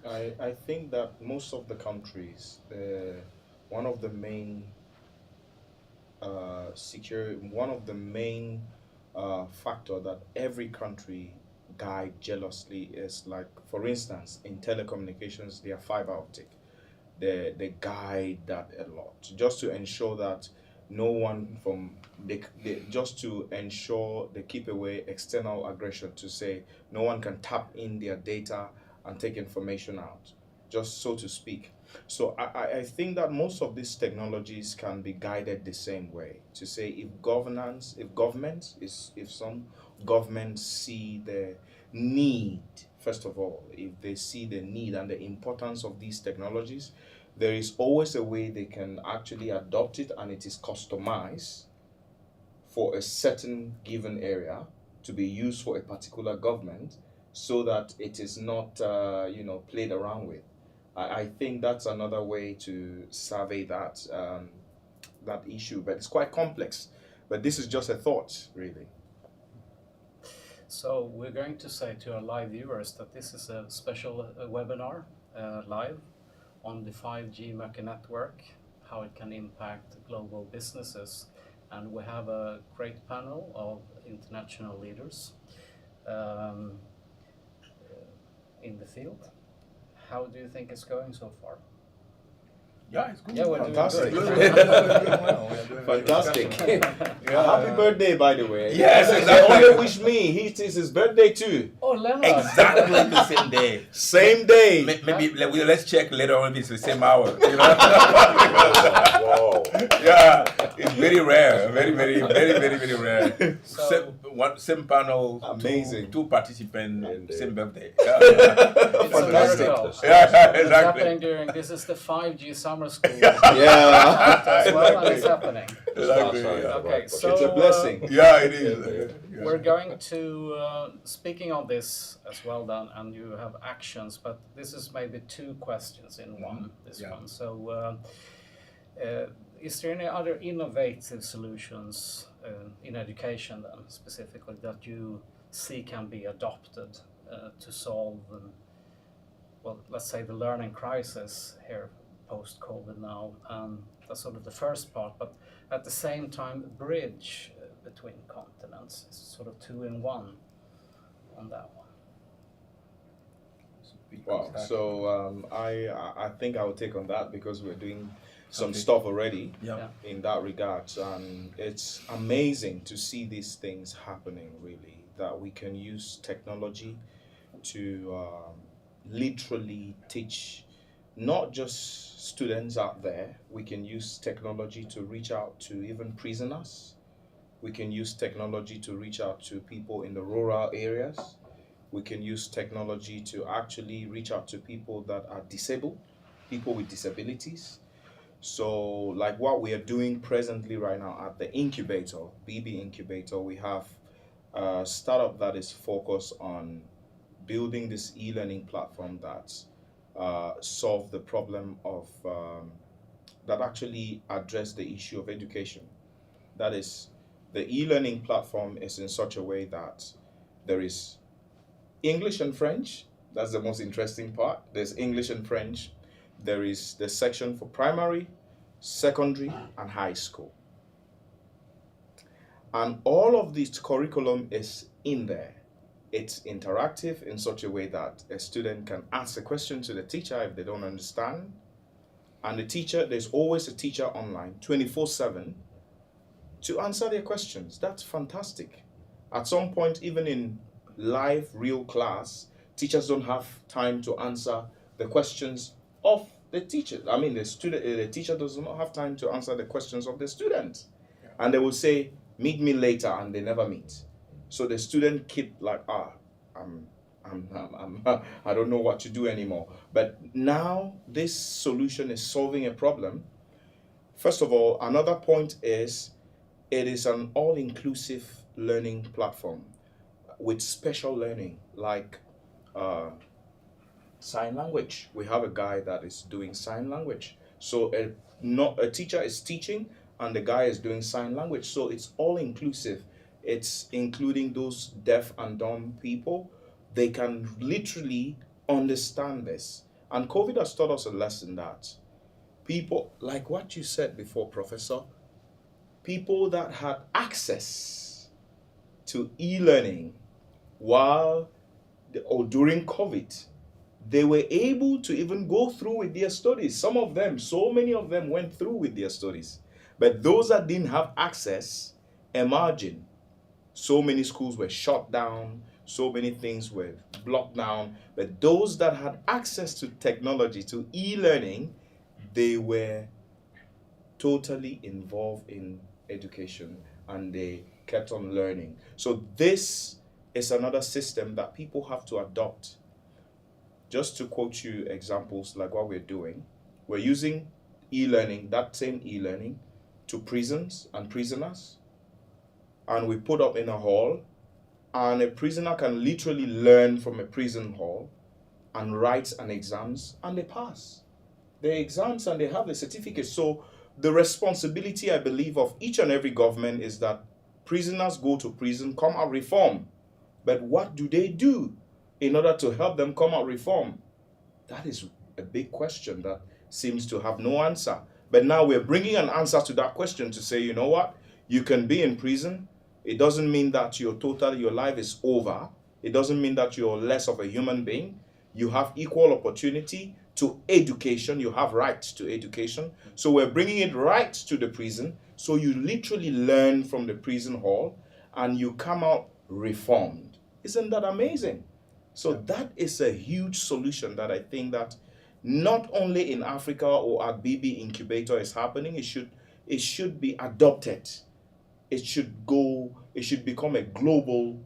I think that most of the countries, one of the main factor that every country guide jealously is, like, for instance, in telecommunications, they are fiber optic. They guide that a lot, just to ensure that no one just to ensure they keep away external aggression, to say no one can tap in their data and take information out, just so to speak. So I think that most of these technologies can be guided the same way, to say if some governments see the need, first of all, if they see the need and the importance of these technologies, there is always a way they can actually adopt it, and it is customized for a certain given area to be used for a particular government, so that it is not played around with. I think that's another way to survey that issue, but it's quite complex. But this is just a thought, really. So we're going to say to our live viewers that this is a special webinar live on the 5G Mokki network, how it can impact global businesses. And we have a great panel of international leaders in the field. How do you think it's going so far? Yeah, it's good. Yeah, we're doing Fantastic. good. We're doing well. We're doing Fantastic. Yeah. Happy birthday, by the way. Yes, They exactly. only wish me. It is his birthday too. Oh, Leonard. Exactly the same day. Same day. Maybe let's check later on if it's the same hour. You know? Wow. Yeah, it's very rare. Very rare. So- Same panel. Amazing. Two participants, Indeed. same birthday. It's a Fantastic. miracle. Yeah, It's exactly. happening during, this is the 5G summer school Yeah. as well, and it's happening. Exactly. Sorry, Yeah. Okay, but so It's a blessing. Yeah, it is. Yeah. we're going to, speaking of this as well then, and you have actions, but this is maybe two questions in one, this Yeah. one. So is there any other innovative solutions in education then, specifically, that you see can be adopted to solve, well, let's say the learning crisis here post-COVID now? That's sort of the first part, but at the same time, bridge between continents is sort of two in one on that one. Wow. So I think I will take on that because we're doing some Okay. stuff already Yeah. in that regard, and it's amazing to see these things happening. Really, that we can use technology to literally teach not just students out there. We can use technology to reach out to even prisoners. We can use technology to reach out to people in the rural areas. We can use technology to actually reach out to people that are disabled, people with disabilities. So like what we are doing presently right now at the incubator, BB Incubator, we have a startup that is focused on building this e-learning platform that solve the problem of, that actually address the issue of education. That is, the e-learning platform is in such a way that there is English and French. That's the most interesting part. There's English and French. There is the section for primary, secondary, and high school. And all of this curriculum is in there. It's interactive in such a way that a student can ask a question to the teacher if they don't understand. And the teacher, there's always a teacher online 24/7 to answer their questions. That's fantastic. At some point, even in live, real class, teachers don't have time to answer the questions of the teacher. I mean, the teacher does not have time to answer the questions of the student. And they will say, meet me later, and they never meet. So the student keep like, I don't know what to do anymore. But now this solution is solving a problem. First of all, another point is it is an all-inclusive learning platform with special learning, like sign language. We have a guy that is doing sign language. So a teacher is teaching and the guy is doing sign language. So it's all-inclusive. It's including those deaf and dumb people. They can literally understand this. And COVID has taught us a lesson that people, like what you said before, Professor, people that had access to e-learning while or during COVID, they were able to even go through with their studies. Some of them, so many of them went through with their studies. But those that didn't have access, imagine, so many schools were shut down, so many things were blocked down. But those that had access to technology, to e-learning, they were totally involved in education and they kept on learning. So this is another system that people have to adopt. Just to quote you examples like what we're doing, we're using e-learning, that same e-learning, to prisons and prisoners. And we put up in a hall, and a prisoner can literally learn from a prison hall and write an exams, and they pass the exams and they have the certificate. So the responsibility, I believe, of each and every government is that prisoners go to prison, come out reform. But what do they do in order to help them come out reform? That is a big question that seems to have no answer. But now we're bringing an answer to that question to say, you know what? You can be in prison. It doesn't mean that your life is over. It doesn't mean that you're less of a human being. You have equal opportunity to education. You have rights to education. So we're bringing it right to the prison. So you literally learn from the prison hall and you come out reformed. Isn't that amazing? So that is a huge solution that I think that not only in Africa or at BB Incubator is happening, it should be adopted. It should become a global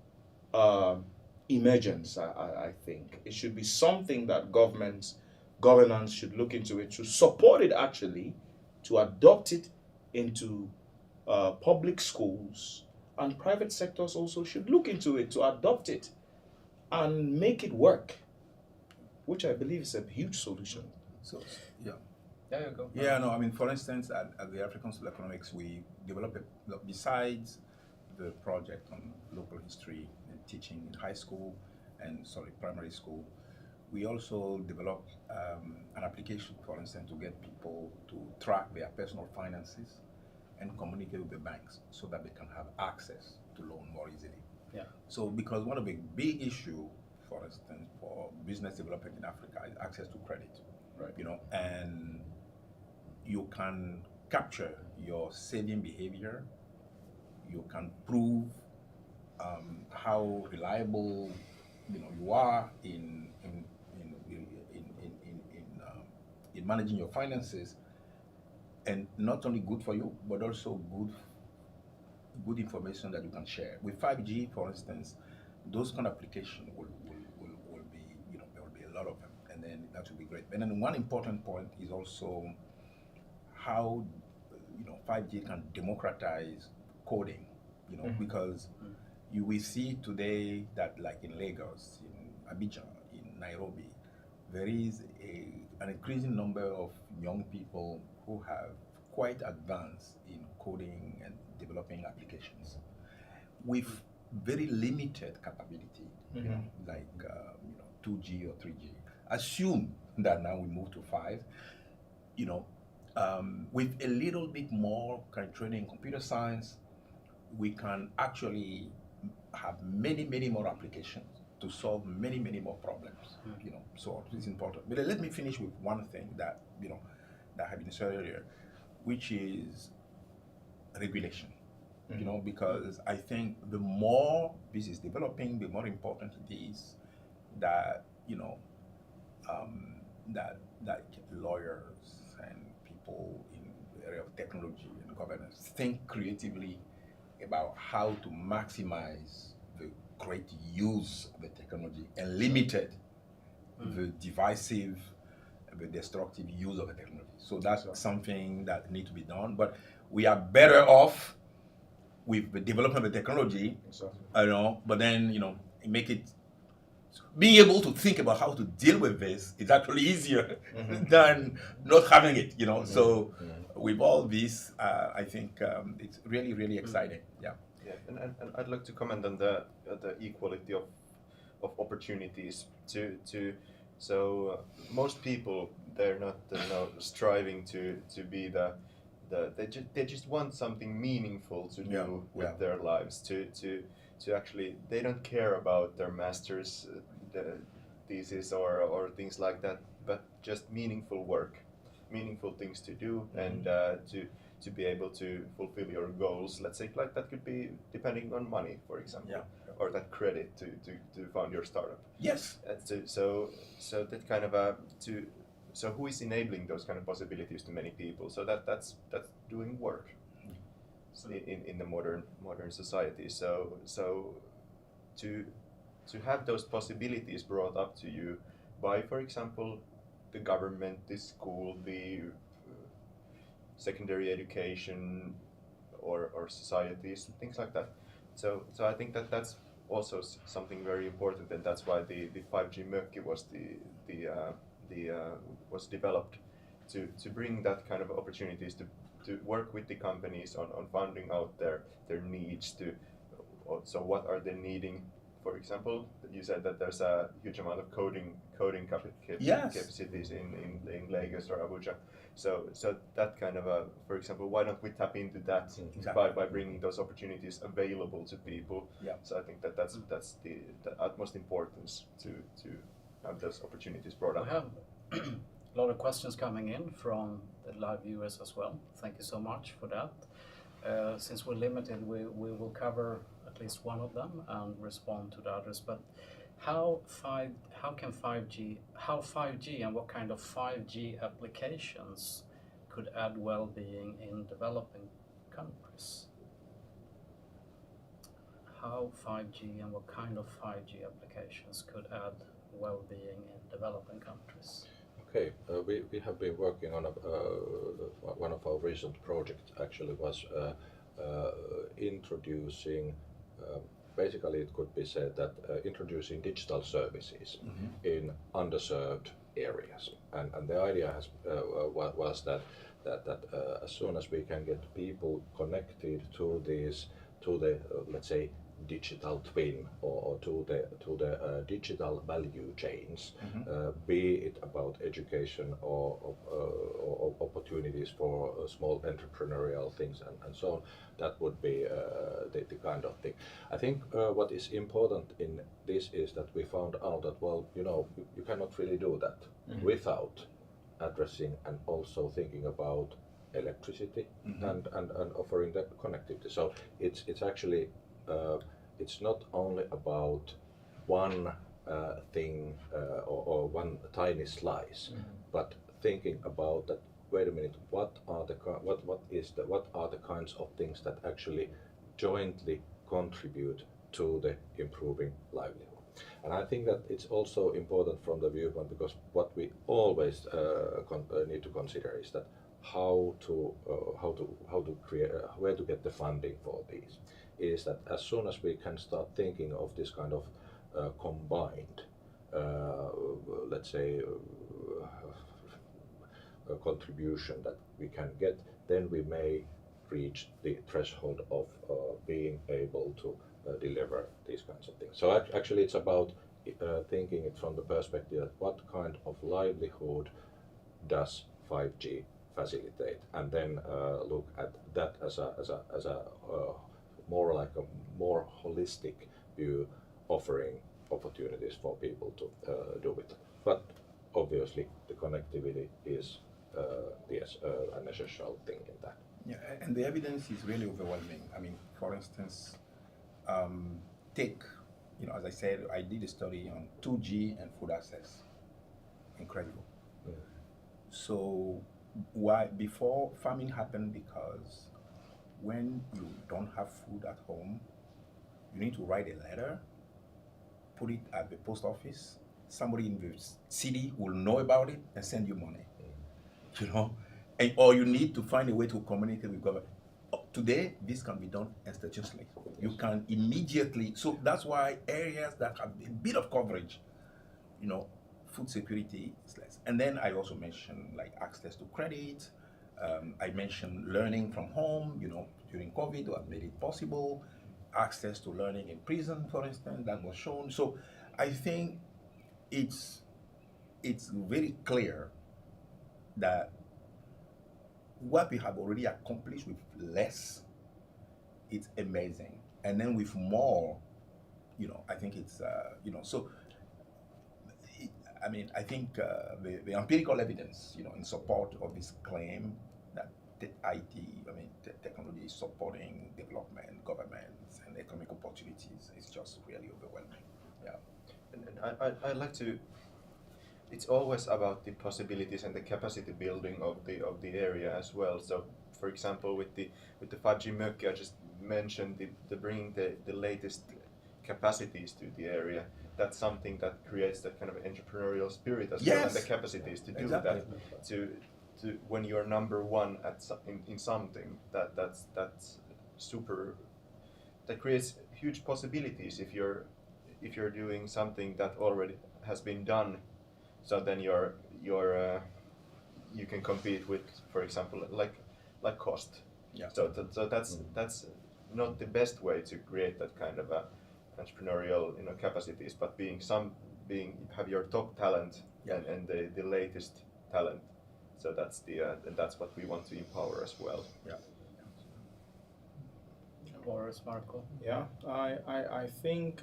emergence, I think. It should be something that governance should look into it, to support it actually, to adopt it into public schools, and private sectors also should look into it to adopt it and make it work, which I believe is a huge solution. So, yeah. There you go. Yeah, no, I mean, for instance, at the African School of Economics, we developed, besides the project on local history and teaching in high school and, primary school, we also developed an application, for instance, to get people to track their personal finances and communicate with the banks so that they can have access to loan more easily. Yeah. So, because one of the big issue, for instance, for business development in Africa is access to credit, Right. and you can capture your saving behavior. You can prove how reliable you are in managing your finances, and not only good for you, but also good information that you can share. With 5G, for instance, those kind of applications will be, there will be a lot of them, and then that will be great. And then one important point is also how 5G can democratize coding, because you will see today that, like in Lagos, in Abidjan, in Nairobi, there is an increasing number of young people who have quite advanced in coding and developing applications with very limited capability, like 2G or 3G. Assume that now we move to 5, with a little bit more kind of training in computer science, we can actually have many more applications to solve many more problems. So it's important. But let me finish with one thing that that had been said earlier, which is regulation. Because I think the more this is developing, the more important it is that that lawyers and people in the area of technology and governance think creatively about how to maximize the great use of the technology and limited the divisive, the destructive use of the technology. So that's something that needs to be done. But we are better off with the development of the technology, but then make it, being able to think about how to deal with this is actually easier than not having it. So with all this, I think it's really exciting. Yeah. Yeah, and I'd like to comment on the equality of opportunities so most people, they're not striving to be they just want something meaningful to do with their lives, to actually, they don't care about their master's thesis or things like that, but just meaningful work, meaningful things to do, and to be able to fulfill your goals. Let's say, like, that could be depending on money, for example, or that credit to fund your startup. Yes. So that kind of so who is enabling those kind of possibilities to many people? So that's doing work in the modern society. So to have those possibilities brought up to you by, for example, the government, the school, the secondary education, or societies, things like that. So I think that's also something very important, and that's why the 5G Mokki was developed to bring that kind of opportunities to work with the companies on funding out their needs. So what are they needing? For example, you said that there's a huge amount of coding capacities in Lagos or Abuja. So that kind of for example, why don't we tap into that by bringing those opportunities available to people? Yeah. So I think that's the utmost importance to have those opportunities brought up. We have A lot of questions coming in from the live viewers as well. Thank you so much for that. Since we're limited, we will cover at least one of them and respond to the others. But how 5G and what kind of 5G applications could add well-being in developing countries? How 5G and what kind of 5G applications could add well-being in developing countries? Okay, we have been working on one of our recent projects actually was introducing, basically it could be said that introducing digital services in underserved areas. And the idea was that as soon as we can get people connected to the let's say digital twin or to the digital value chains, be it about education or opportunities for small entrepreneurial things and so on, that would be the kind of thing. I think what is important in this is that we found out that, well, you cannot really do that without addressing and also thinking about electricity and offering that connectivity. So it's actually it's not only about one thing or one tiny slice, but thinking about that. Wait a minute. What are the kinds of things that actually jointly contribute to the improving livelihood? And I think that it's also important from the viewpoint, because what we always need to consider is that how to create where to get the funding for these. Is that as soon as we can start thinking of this kind of combined, let's say, contribution that we can get, then we may reach the threshold of being able to deliver these kinds of things. So actually it's about thinking it from the perspective of what kind of livelihood does 5G facilitate, and then look at that as a more like a more holistic view, offering opportunities for people to do it. But obviously the connectivity is an essential thing in that. Yeah, and the evidence is really overwhelming. I mean, for instance, take, as I said, I did a study on 2G and food access. Incredible. Yeah. So why before famine happened, because when you don't have food at home, you need to write a letter, put it at the post office. Somebody in the city will know about it and send you money. Or you need to find a way to communicate with government. Today, this can be done instantaneously. You can immediately. So that's why areas that have a bit of coverage, food security is less. And then I also mentioned like access to credit. I mentioned learning from home, during COVID, what made it possible. Access to learning in prison, for instance, that was shown. So I think it's very clear that what we have already accomplished with less, it's amazing. And then with more, I think it's, so I think the empirical evidence, in support of this claim that technology is supporting development, governments, and economic opportunities is just really overwhelming. Yeah. And I'd like to. It's always about the possibilities and the capacity building of the area as well. So, for example, with the 5G Mokki, I just mentioned the bringing the latest capacities to the area. That's something that creates that kind of entrepreneurial spirit as well, and the capacities to do that. To when you're number one in something, that's super. That creates huge possibilities if you're doing something that already has been done. So then you can compete with, for example, like cost. Yeah. So that's not the best way to create that kind of entrepreneurial capacities, but have your top talent and the latest talent. So that's and that's what we want to empower as well. Yeah. Boris Marko. Yeah, I think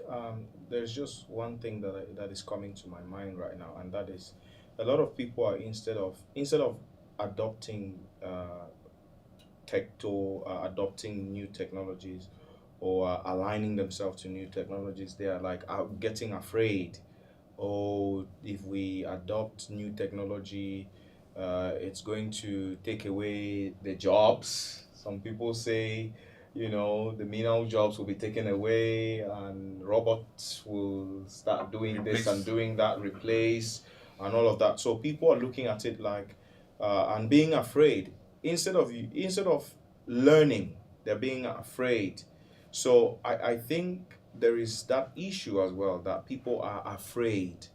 there's just one thing that is coming to my mind right now, and that is a lot of people are instead of adopting adopting new technologies or aligning themselves to new technologies, they are like getting afraid. Oh, if we adopt new technology, it's going to take away the jobs. Some people say, the menial jobs will be taken away and robots will start doing this and doing that, replace, and all of that. So people are looking at it like, and being afraid. Instead of learning, they're being afraid. So I think there is that issue as well, that people are afraid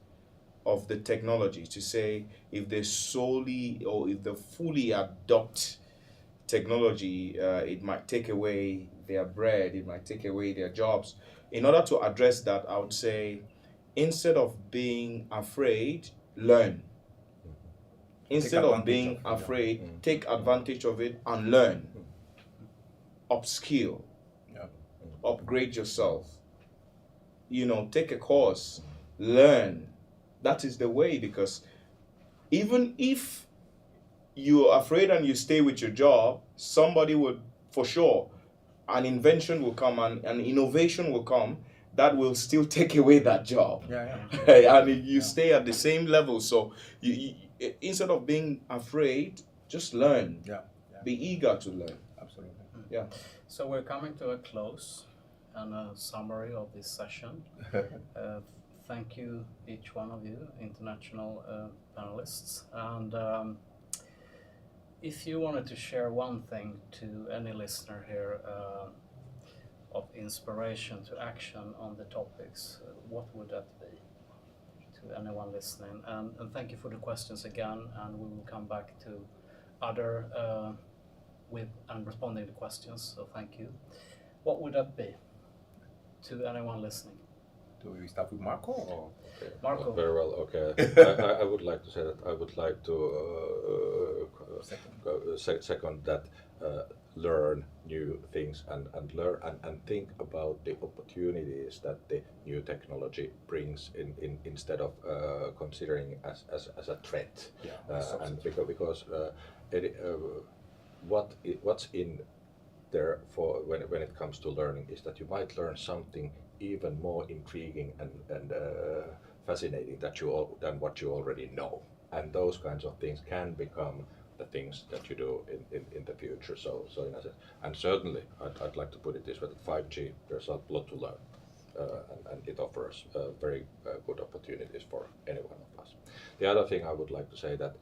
of the technology, to say if they solely or if they fully adopt technology, it might take away their bread, it might take away their jobs. In order to address that, I would say, instead of being afraid, learn. Instead of being afraid, take advantage of it and learn. Upskill. Upgrade yourself. Take a course, learn. That is the way, because even if you're afraid and you stay with your job, somebody would, for sure, an invention will come and an innovation will come that will still take away that job. And you stay at the same level. So you instead of being afraid, just learn. Be eager to learn. Absolutely. Yeah. So we're coming to a close and a summary of this session. Thank you, each one of you, international panelists. And if you wanted to share one thing to any listener here of inspiration to action on the topics, what would that be to anyone listening? And thank you for the questions again, and we will come back to other with and responding to questions, so thank you. What would that be to anyone listening? Do we start with Marko? Or? Okay. Marko. Very well, okay. I would like to say that I would like to second that learn new things and learn and think about the opportunities that the new technology brings in instead of considering as a threat. And because what's in there for when it comes to learning is that you might learn something even more intriguing and fascinating than what you already know, and those kinds of things can become the things that you do in the future. So in a sense, and certainly I'd like to put it this way, that 5G, there's a lot to learn, and it offers very good opportunities for any one of us. The other thing I would like to say that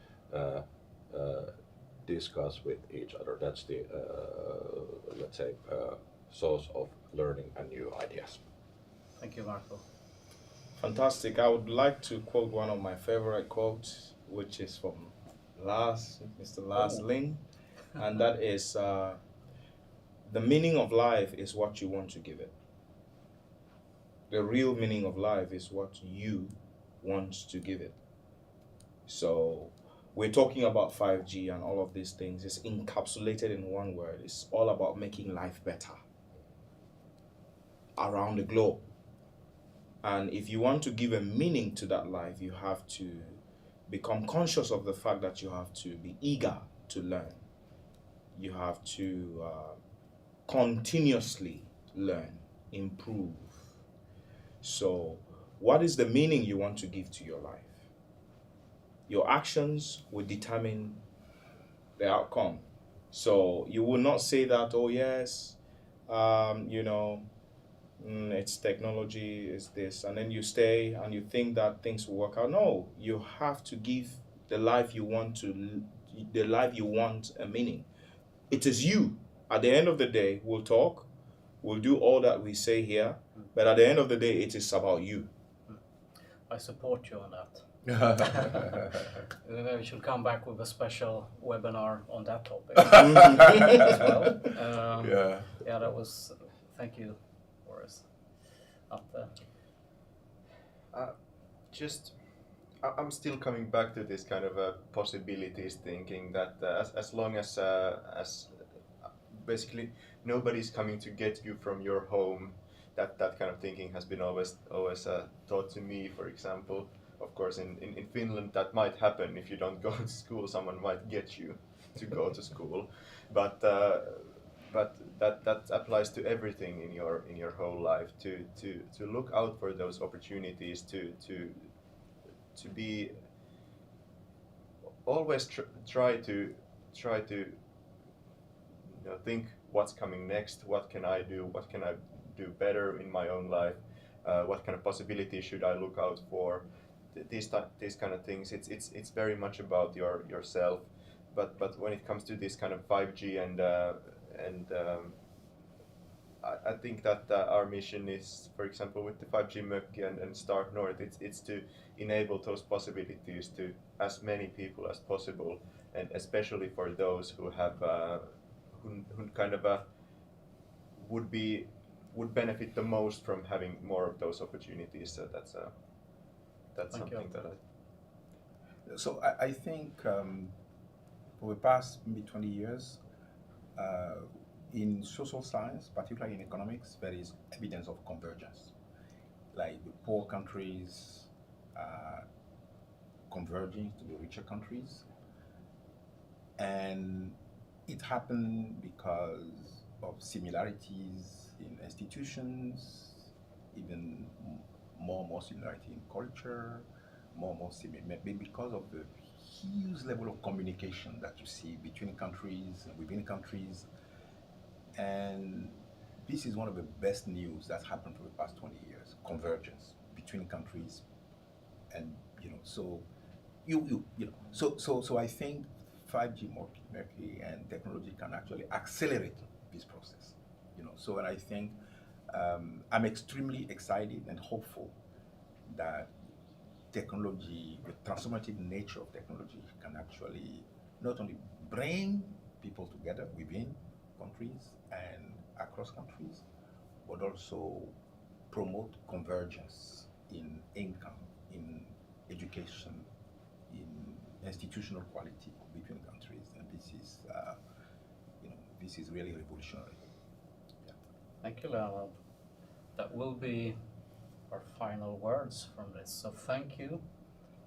discuss with each other. That's the let's say source of learning and new ideas. Thank you, Marko. Fantastic. I would like to quote one of my favorite quotes, which is from Mr. Lars Ling, and that is, the meaning of life is what you want to give it. The real meaning of life is what you want to give it. So we're talking about 5G and all of these things. It's encapsulated in one word. It's all about making life better around the globe. And if you want to give a meaning to that life, you have to become conscious of the fact that you have to be eager to learn. You have to continuously learn, improve. So, what is the meaning you want to give to your life? Your actions will determine the outcome. So, you will not say that, oh yes, it's technology, it's this, and then you stay and you think that things will work out. No, you have to give the life you want a meaning. It is you. At the end of the day, we'll talk, we'll do all that we say here, but at the end of the day, it is about you. I support you on that. Maybe we should come back with a special webinar on that topic as well. Yeah, that was. Thank you, Boris. Up there. I'm still coming back to this kind of possibilities thinking that as long as basically nobody's coming to get you from your home, that kind of thinking has been always taught to me, for example, of course, in Finland that might happen if you don't go to school. Someone might get you to go to school, but that applies to everything in your whole life. To look out for those opportunities. To be always try to think what's coming next. What can I do? What can I do better in my own life? What kind of possibilities should I look out for? These kind of things. It's very much about yourself. But when it comes to this kind of 5G I think that our mission is, for example, with the 5G Mokki and Start North, it's to enable those possibilities to as many people as possible, and especially for those who have who kind of would benefit the most from having more of those opportunities. So that's Thank something you. that So I think for the past maybe 20 years, in social science, particularly in economics, there is evidence of convergence. Like the poor countries converging to the richer countries. And it happened because of similarities in institutions, even more similarity in culture, more similarity, because of the huge level of communication that you see between countries and within countries. And this is one of the best news that's happened for the past 20 years, convergence between countries. And so so I think 5G Mokki and technology can actually accelerate this process. So and I think I'm extremely excited and hopeful that technology, the transformative nature of technology, can actually not only bring people together within countries and across countries, but also promote convergence in income, in education, in institutional quality between countries, and this is really revolutionary. Yeah. Thank you, Leonard. That will be our final words from this. So thank you,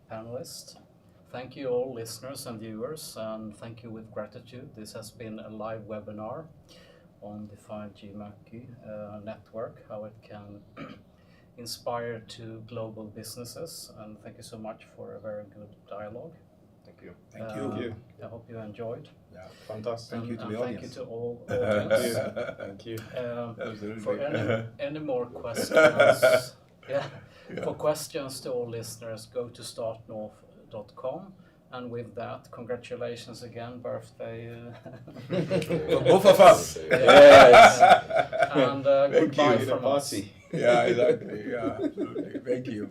panelists. Thank you all listeners and viewers, and thank you with gratitude. This has been a live webinar on the 5G Mokki network, how it can inspire to global businesses. And thank you so much for a very good dialogue. Thank you. Thank you. I hope you enjoyed. Yeah. Fantastic. Thank you to And the thank audience. you to all audience. Thank you. Absolutely. For any more questions, for questions to all listeners, go to startnorth.com. And with that, congratulations again, birthday. For both of us. Yes. And Thank goodbye you. from us. Party. Yeah, exactly. Yeah, absolutely. Thank you.